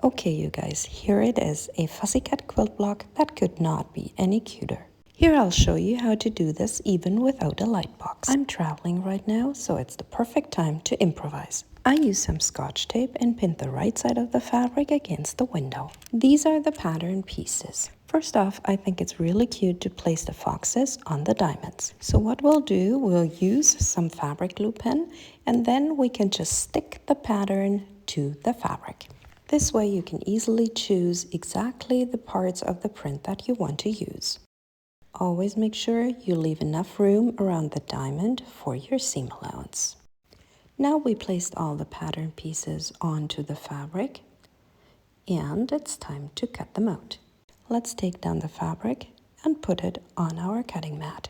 Okay, you guys, here it is, a fussy cat quilt block that could not be any cuter. Here I'll show you how to do this even without a light box. I'm traveling right now, so it's the perfect time to improvise. I used some scotch tape and pinned the right side of the fabric against the window. These are the pattern pieces. First off, I think it's really cute to place the foxes on the diamonds. So what we'll do, we'll use some fabric glue pen, and then we can just stick the pattern to the fabric. This way you can easily choose exactly the parts of the print that you want to use. Always make sure you leave enough room around the diamond for your seam allowance. Now we placed all the pattern pieces onto the fabric, and it's time to cut them out. Let's take down the fabric and put it on our cutting mat.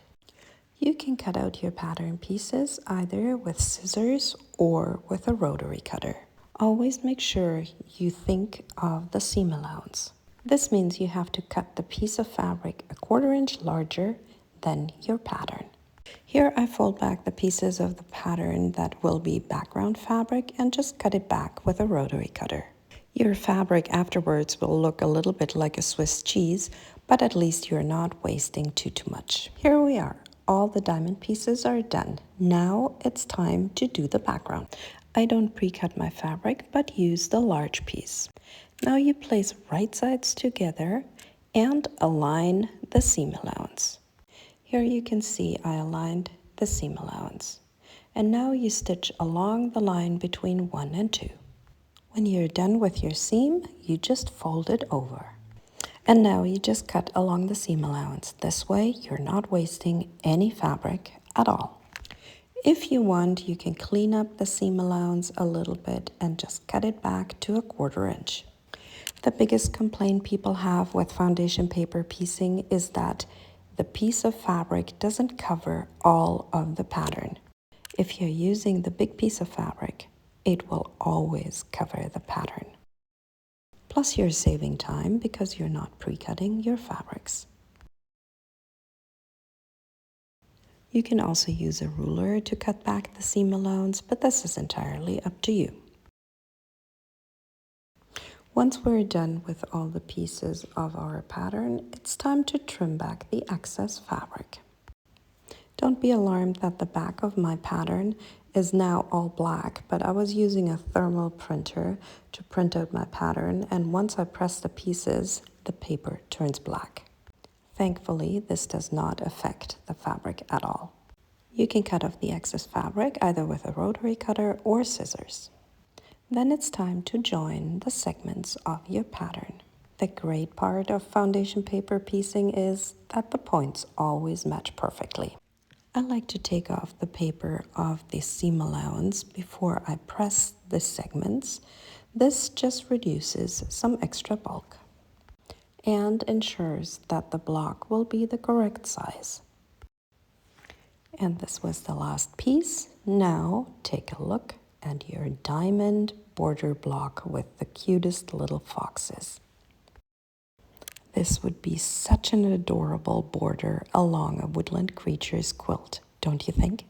You can cut out your pattern pieces either with scissors or with a rotary cutter. Always make sure you think of the seam allowance. This means you have to cut the piece of fabric a 1/4 inch larger than your pattern. Here I fold back the pieces of the pattern that will be background fabric and just cut it back with a rotary cutter. Your fabric afterwards will look a little bit like a Swiss cheese, but at least you're not wasting too much. Here we are. All the diamond pieces are done. Now it's time to do the background. I don't pre-cut my fabric, but use the large piece. Now you place right sides together and align the seam allowance. Here you can see I aligned the seam allowance. And now you stitch along the line between 1 and 2. When you're done with your seam, you just fold it over. And now you just cut along the seam allowance. This way you're not wasting any fabric at all. If you want, you can clean up the seam allowance a little bit and just cut it back to a 1/4 inch. The biggest complaint people have with foundation paper piecing is that the piece of fabric doesn't cover all of the pattern. If you're using the big piece of fabric, it will always cover the pattern. Plus you're saving time because you're not pre-cutting your fabrics. You can also use a ruler to cut back the seam allowance, but this is entirely up to you. Once we're done with all the pieces of our pattern, it's time to trim back the excess fabric. Don't be alarmed that the back of my pattern is now all black, but I was using a thermal printer to print out my pattern, and once I press the pieces, the paper turns black. Thankfully, this does not affect the fabric at all. You can cut off the excess fabric either with a rotary cutter or scissors. Then it's time to join the segments of your pattern. The great part of foundation paper piecing is that the points always match perfectly. I like to take off the paper of the seam allowance before I press the segments. This just reduces some extra bulk and ensures that the block will be the correct size. And this was the last piece. Now take a look at your diamond border block with the cutest little foxes. This would be such an adorable border along a woodland creatures quilt, don't you think?